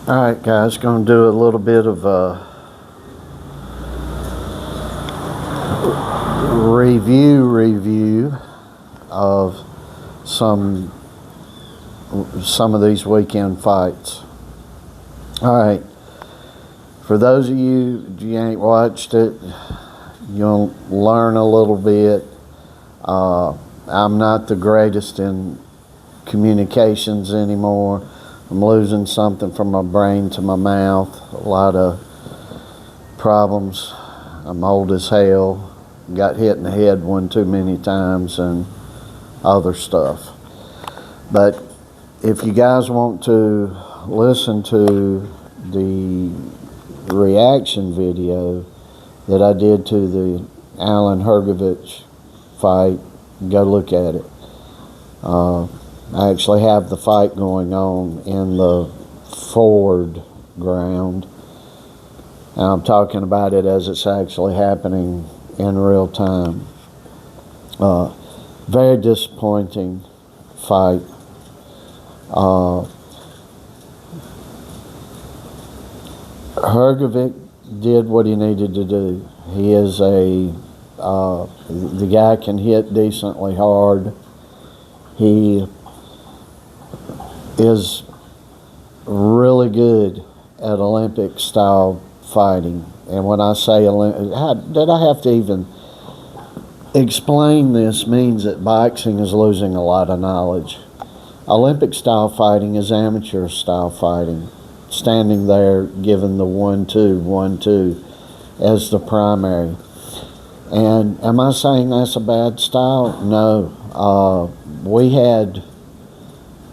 Alright guys, going to do a little bit of a review of some of these weekend fights. Alright, for those of you ain't watched it, you'll learn a little bit. I'm not the greatest in communications anymore. I'm losing something from my brain to my mouth. A lot of problems. I'm old as hell. Got hit in the head one too many times and other stuff. But if you guys want to listen to the reaction video that I did to the Hrgovic fight, go look at it. I actually have the fight going on in the forward ground, and I'm talking about it as it's actually happening in real time. Very disappointing fight. Hrgovic did what he needed to do. He is the guy can hit decently hard. He is really good at Olympic style fighting. And when I say Olympic, did I have to even explain this? Means that boxing is losing a lot of knowledge. Olympic style fighting is amateur style fighting. Standing there giving the 1-2, 1-2 as the primary. And am I saying that's a bad style? No. We had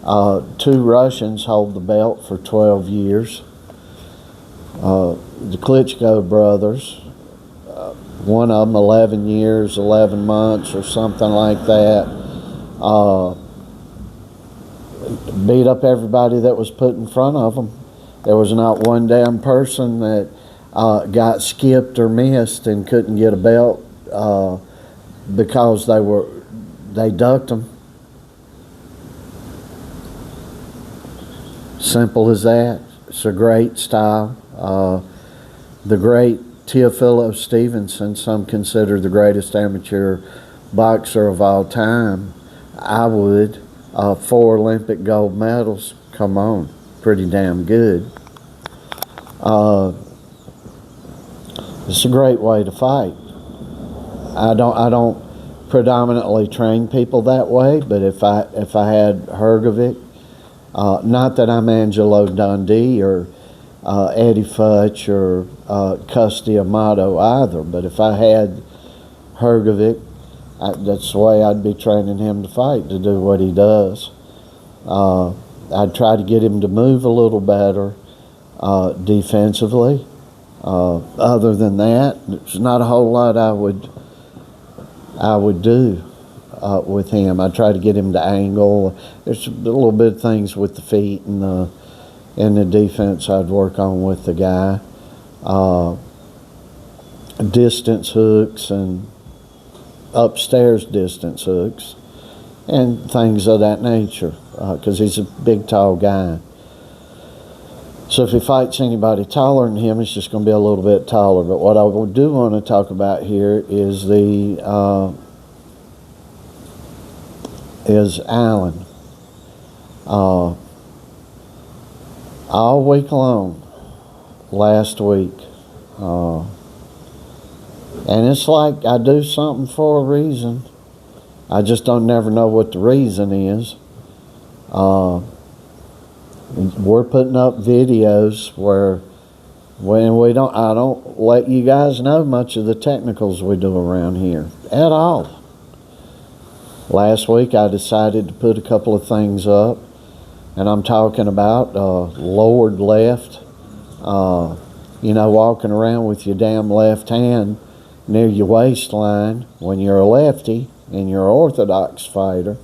2 Russians hold the belt for 12 years. The Klitschko brothers, one of them 11 years, 11 months or something like that, beat up everybody that was put in front of them. There was not one damn person that got skipped or missed and couldn't get a belt because they ducked them. Simple as that. It's a great style. The great Teofilo Stevenson, some consider the greatest amateur boxer of all time. I would. 4 Olympic gold medals. Come on, pretty damn good. It's a great way to fight. I don't predominantly train people that way, but if I had Hrgovic, not that I'm Angelo Dundee or Eddie Futch or Custy Amato either, but if I had Hrgovic, that's the way I'd be training him to fight, to do what he does. I'd try to get him to move a little better defensively. Other than that, there's not a whole lot I would do with him. I try to get him to angle. There's a little bit of things with the feet and the defense I'd work on with the guy. Distance hooks and upstairs distance hooks and things of that nature, because he's a big, tall guy. So if he fights anybody taller than him, it's just going to be a little bit taller. But what I do want to talk about here is Allen. All week long, last week, and it's like I do something for a reason. I just don't never know what the reason is. We're putting up videos where I don't let you guys know much of the technicals we do around here at all. Last week I decided to put a couple of things up, and I'm talking about lowered left, walking around with your damn left hand near your waistline when you're a lefty and you're an orthodox fighter.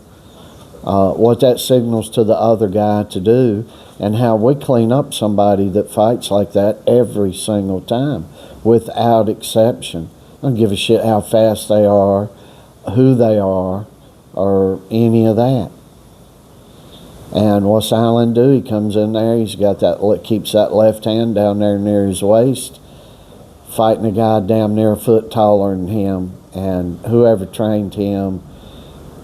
What that signals to the other guy to do, and how we clean up somebody that fights like that every single time, without exception. I don't give a shit how fast they are, who they are, or any of that. And what's Allen do? He comes in there, he's got that, keeps that left hand down there near his waist, fighting a guy damn near a foot taller than him. And whoever trained him,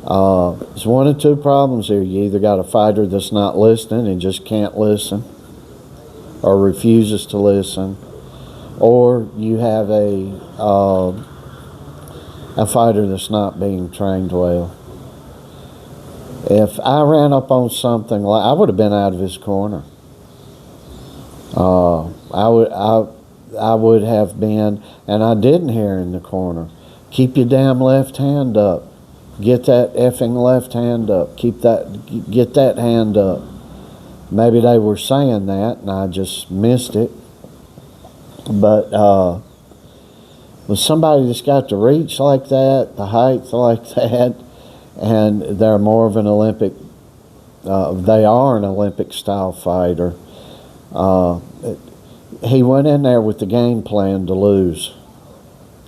there's one of two problems here. You either got a fighter that's not listening and just can't listen, or refuses to listen, or you have a fighter that's not being trained well. If I ran up on something like, I would have been out of his corner. I would have been, and I didn't hear in the corner. Keep your damn left hand up. Get that effing left hand up. Get that hand up. Maybe they were saying that and I just missed it. But with somebody that's got the reach like that, the height like that, and they're more of an Olympic, they are an Olympic style fighter. He went in there with the game plan to lose,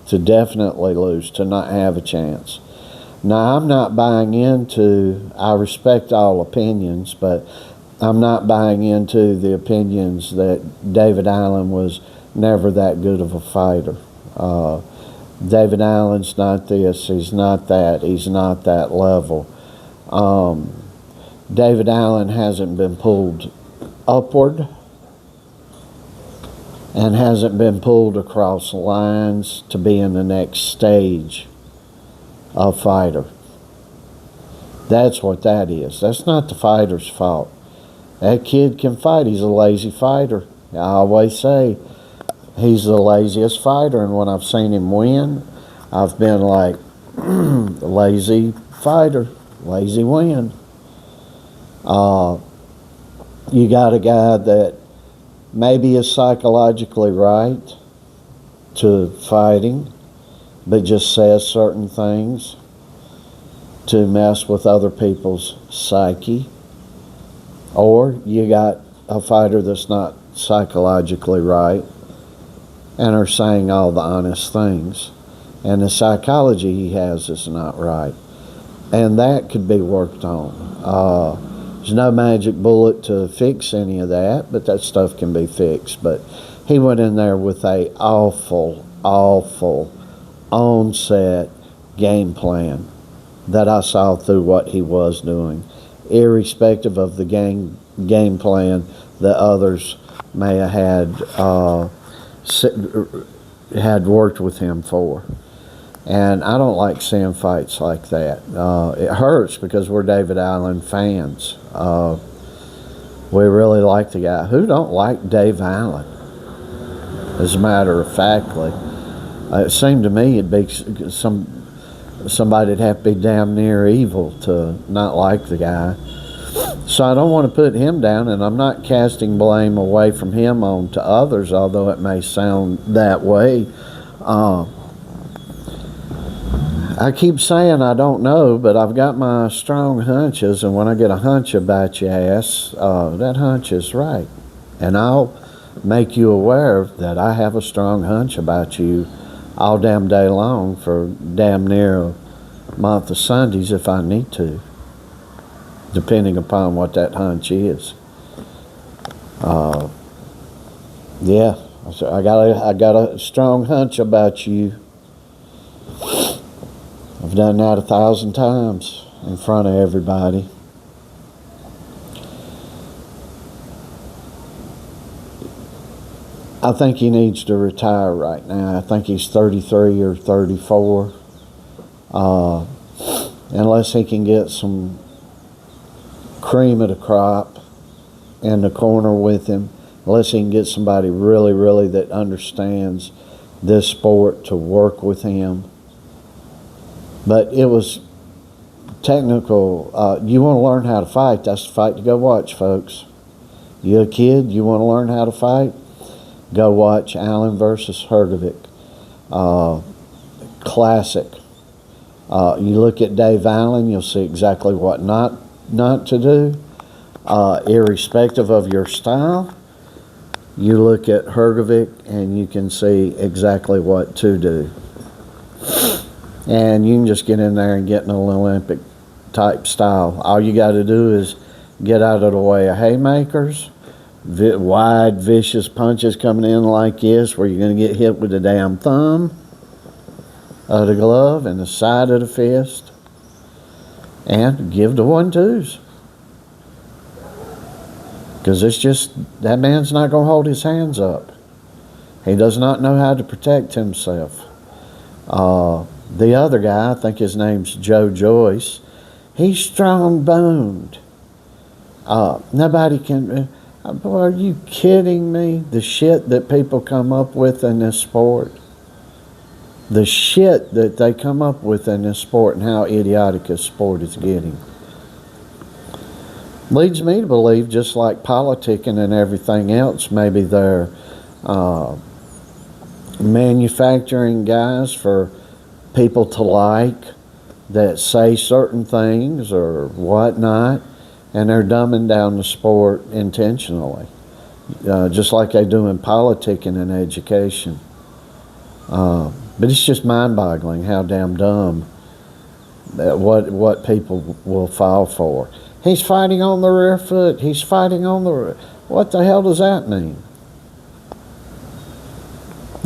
to definitely lose, to not have a chance. Now, I'm not buying into, I respect all opinions, but I'm not buying into the opinions that David Allen was never that good of a fighter. David Allen's not this, he's not that, he's not that level. David Allen hasn't been pulled upward and hasn't been pulled across lines to be in the next stage of fighter. That's what that is. That's not the fighter's fault. That kid can fight. He's a lazy fighter. I always say he's the laziest fighter, and when I've seen him win, I've been like, lazy fighter, lazy win. You got a guy that maybe is psychologically right to fighting, but just says certain things to mess with other people's psyche. Or you got a fighter that's not psychologically right and are saying all the honest things, and the psychology he has is not right, and that could be worked on. There's no magic bullet to fix any of that, but that stuff can be fixed. But he went in there with a awful on-set game plan that I saw through what he was doing, irrespective of the game plan that others may have had worked with him for. And I don't like seeing fights like that. It hurts because we're David Allen fans. We really like the guy. Who don't like Dave Allen? As a matter of factly, it seemed to me it'd be somebody'd have to be damn near evil to not like the guy. So I don't want to put him down, and I'm not casting blame away from him on to others, although it may sound that way. I keep saying I don't know, but I've got my strong hunches, and when I get a hunch about your ass, that hunch is right. And I'll make you aware that I have a strong hunch about you all damn day long for damn near a month of Sundays if I need to, depending upon what that hunch is. Yeah, I got a strong hunch about you. I've done that 1,000 times in front of everybody. I think he needs to retire right now. I think he's 33 or 34. Unless he can get some cream of the crop in the corner with him, unless he can get somebody really that understands this sport to work with him. But it was technical. You want to learn how to fight, that's the fight to go watch, folks. You a kid, you want to learn how to fight? Go watch Allen versus Hrgovic. Classic. You look at Dave Allen, you'll see exactly what not to do, irrespective of your style. You look at Hrgovic and you can see exactly what to do. And you can just get in there and get in an Olympic type style. All you got to do is get out of the way of haymakers, wide, vicious punches coming in like this, where you're going to get hit with the damn thumb of the glove and the side of the fist, and give the 1-2s. Because it's just, that man's not going to hold his hands up. He does not know how to protect himself. The other guy, I think his name's Joe Joyce, he's strong-boned. Nobody can... Boy, are you kidding me? The shit that people come up with in this sport. The shit that they come up with in this sport and how idiotic a sport is getting. Leads me to believe, just like politicking and everything else, maybe they're manufacturing guys for people to like that say certain things or whatnot, and they're dumbing down the sport intentionally, just like they do in politicking and education. But it's just mind-boggling how damn dumb that what people will fall for. He's fighting on the rear foot. He's fighting on the... What the hell does that mean?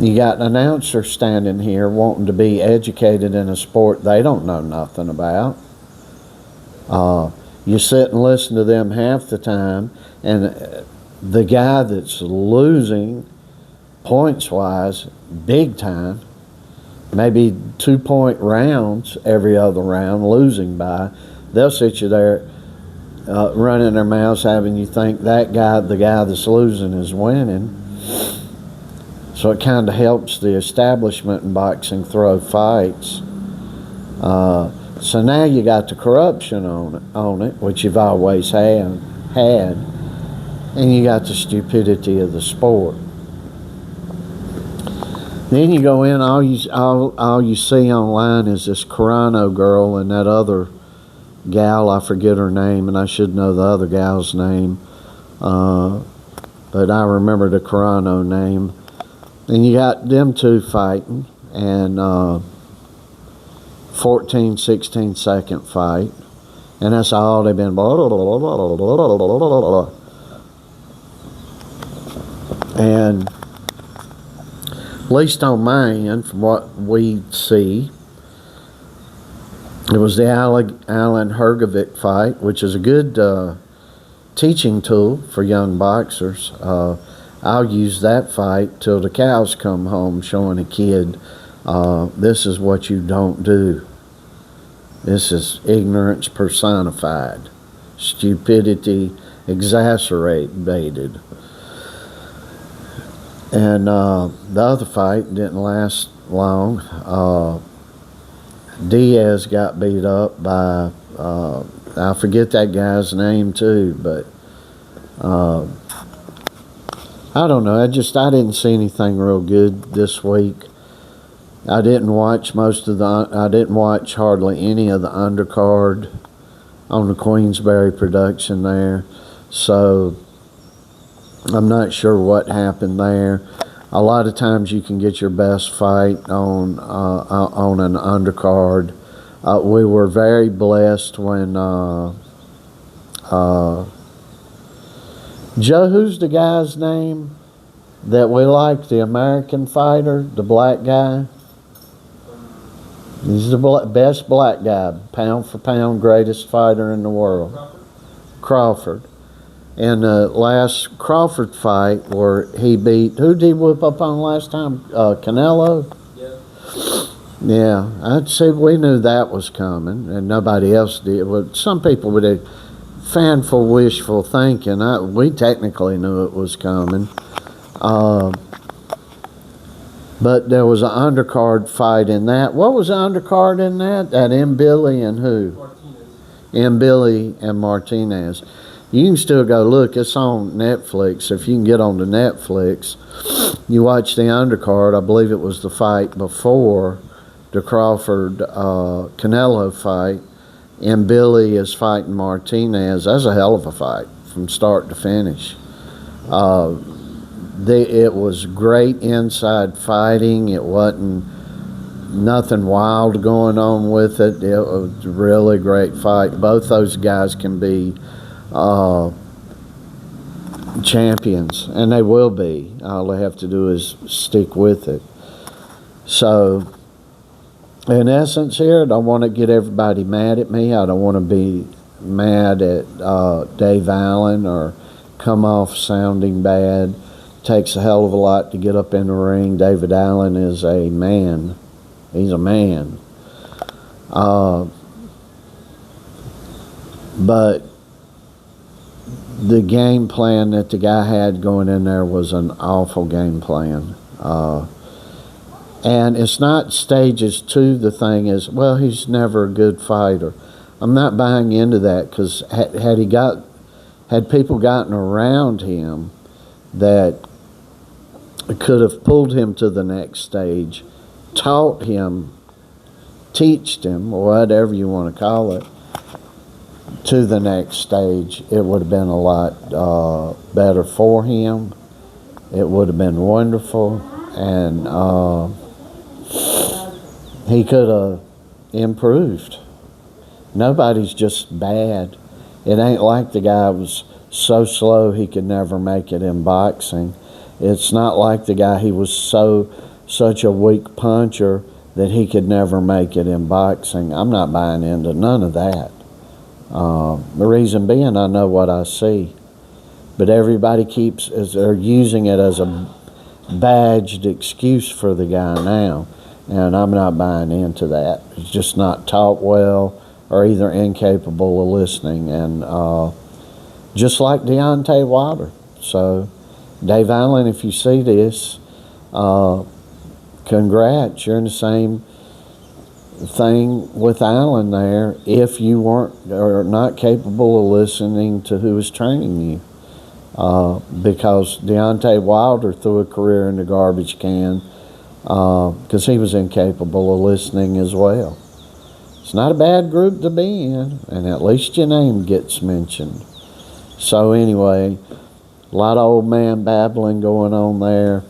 You got an announcer standing here wanting to be educated in a sport they don't know nothing about. You sit and listen to them half the time, and the guy that's losing points-wise, big time, maybe 2-point rounds every other round, losing by, they'll sit you there running their mouths, having you think that guy, the guy that's losing, is winning. So it kind of helps the establishment in boxing throw fights. So now you got the corruption on it, which you've always had, and you got the stupidity of the sport. Then you go in, all you see online is this Carano girl and that other gal, I forget her name, and I should know the other gal's name, but I remember the Carano name. And you got them two fighting, and 14, 16 second fight, and that's all they've been blah, blah, blah, blah, blah, blah, blah, blah. And at least on my end, from what we see, it was the Alan Hrgovic fight, which is a good teaching tool for young boxers. I'll use that fight till the cows come home, showing a kid, this is what you don't do. This is ignorance personified, stupidity exacerbated. And the other fight didn't last long. Diaz got beat up by, I forget that guy's name too, but I don't know. I didn't see anything real good this week. I didn't watch hardly any of the undercard on the Queensberry production there, so I'm not sure what happened there. A lot of times you can get your best fight on an undercard. We were very blessed when Joe, who's the guy's name that we like, the American fighter, the black guy? He's the best black guy, pound for pound, greatest fighter in the world. Crawford. In the last Crawford fight where he beat, who did he whip up on last time? Canelo? Yeah, I'd say we knew that was coming, and nobody else did. Well, some people would have fanful, wishful thinking. We technically knew it was coming. But there was an undercard fight in that. What was the undercard in that? That Billy and who? Martinez. Billy and Martinez. You can still go look. It's on Netflix. If you can get on to Netflix, you watch the undercard. I believe it was the fight before the Crawford Canelo fight. And Billy is fighting Martinez. That's a hell of a fight from start to finish. It was great inside fighting. It wasn't nothing wild going on with it. It was a really great fight. Both those guys can be champions, and they will be. All they have to do is stick with it. So, in essence here, I don't want to get everybody mad at me. I don't want to be mad at Dave Allen or come off sounding bad. Takes a hell of a lot to get up in the ring. David Allen is a man. He's a man. But the game plan that the guy had going in there was an awful game plan. And it's not stages 2. The thing is, well, he's never a good fighter. I'm not buying into that, because had people gotten around him that could have pulled him to the next stage, teached him, or whatever you want to call it, to the next stage, it would have been a lot better for him. It would have been wonderful, and he could have improved. Nobody's just bad. It ain't like the guy was so slow he could never make it in boxing. It's not like the guy, he was such a weak puncher that he could never make it in boxing. I'm not buying into none of that. The reason being, I know what I see. But everybody they're using it as a badged excuse for the guy now. And I'm not buying into that. He's just not taught well, or either incapable of listening. And just like Deontay Wilder. So, Dave Allen, if you see this, congrats. You're in the same thing with Allen there, if you weren't or not capable of listening to who was training you. Because Deontay Wilder threw a career in the garbage can because he was incapable of listening as well. It's not a bad group to be in, and at least your name gets mentioned. So anyway, a lot of old man babbling going on there.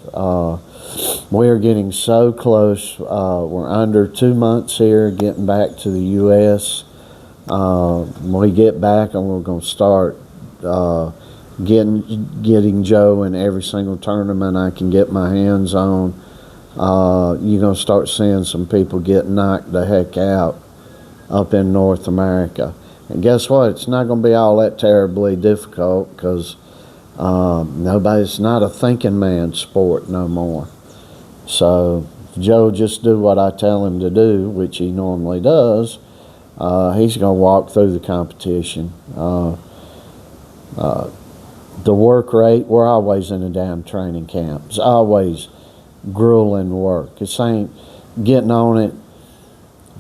We're getting so close. We're under 2 months here getting back to the U.S. When we get back, and we're going to start getting Joe in every single tournament I can get my hands on. You're going to start seeing some people get knocked the heck out up in North America. And guess what? It's not going to be all that terribly difficult, because nobody's not a thinking man's sport no more. So if Joe just do what I tell him to do, which he normally does, he's going to walk through the competition. The work rate, we're always in a damn training camp. It's always grueling work. It ain't getting on it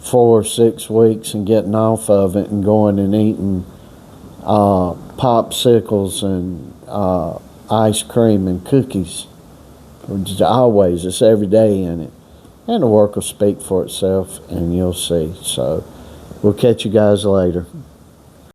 4 or 6 weeks and getting off of it and going and eating popsicles and ice cream and cookies. Always, it's every day in it. And the work will speak for itself, and you'll see. So we'll catch you guys later.